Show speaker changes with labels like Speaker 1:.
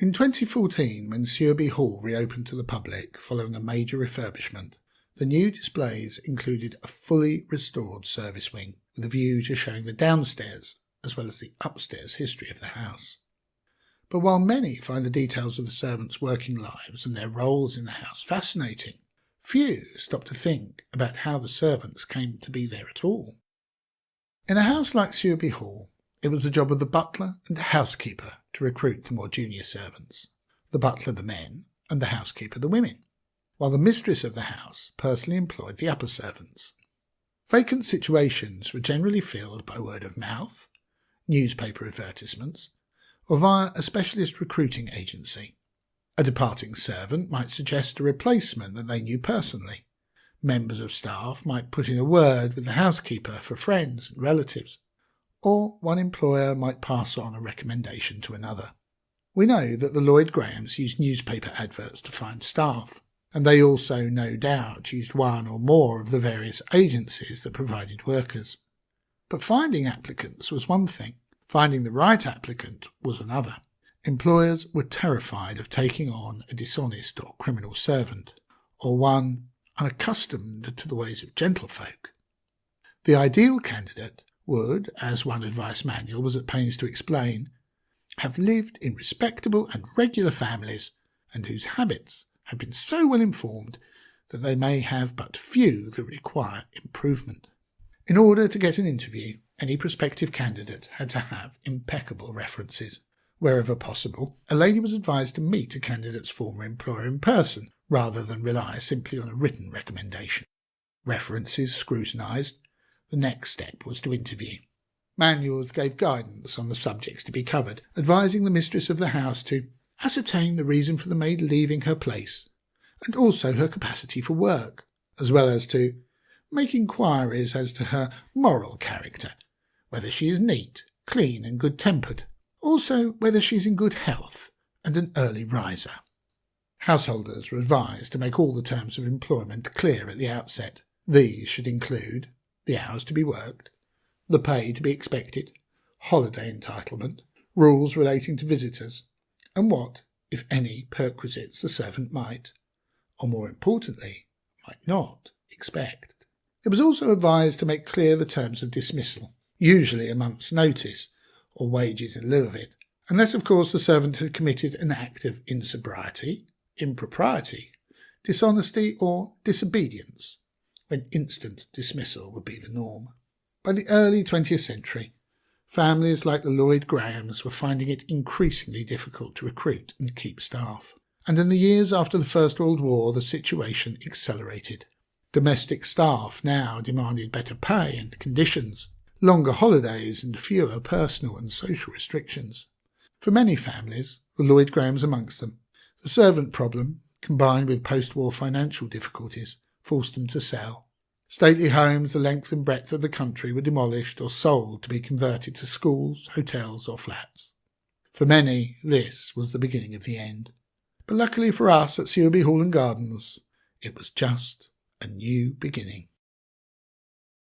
Speaker 1: In 2014, when Sewerby Hall reopened to the public following a major refurbishment, the new displays included a fully restored service wing with a view to showing the downstairs as well as the upstairs history of the house. But while many find the details of the servants' working lives and their roles in the house fascinating, few stop to think about how the servants came to be there at all. In a house like Sewerby Hall, it was the job of the butler and the housekeeper to recruit the more junior servants, the butler the men and the housekeeper the women, while the mistress of the house personally employed the upper servants. Vacant situations were generally filled by word of mouth, newspaper advertisements, or via a specialist recruiting agency. A departing servant might suggest a replacement that they knew personally. Members of staff might put in a word with the housekeeper for friends and relatives, or one employer might pass on a recommendation to another. We know that the Lloyd Grahams used newspaper adverts to find staff, and they also no doubt used one or more of the various agencies that provided workers. But finding applicants was one thing. Finding the right applicant was another. Employers were terrified of taking on a dishonest or criminal servant, or one unaccustomed to the ways of gentlefolk. The ideal candidate would, as one advice manual was at pains to explain, have lived in respectable and regular families, and whose habits have been so well informed that they may have but few that require improvement. In order to get an interview, any prospective candidate had to have impeccable references. Wherever possible, a lady was advised to meet a candidate's former employer in person, rather than rely simply on a written recommendation. References scrutinised, the next step was to interview. Manuals gave guidance on the subjects to be covered, advising the mistress of the house to ascertain the reason for the maid leaving her place, and also her capacity for work, as well as to make inquiries as to her moral character, whether she is neat, clean and good-tempered, also whether she is in good health and an early riser. Householders were advised to make all the terms of employment clear at the outset. These should include the hours to be worked, the pay to be expected, holiday entitlement, rules relating to visitors, and what, if any, perquisites the servant might, or more importantly, might not expect. It was also advised to make clear the terms of dismissal, usually a month's notice, or wages in lieu of it, unless of course the servant had committed an act of insobriety, impropriety, dishonesty or disobedience, when instant dismissal would be the norm. By the early 20th century, families like the Lloyd Grahams were finding it increasingly difficult to recruit and keep staff. And in the years after the First World War, the situation accelerated. Domestic staff now demanded better pay and conditions, longer holidays and fewer personal and social restrictions. For many families, the Lloyd Grahams amongst them, the servant problem, combined with post-war financial difficulties, forced them to sell. Stately homes the length and breadth of the country were demolished or sold to be converted to schools, hotels or flats. For many, this was the beginning of the end. But luckily for us at Sewerby Hall and Gardens, it was just a new beginning.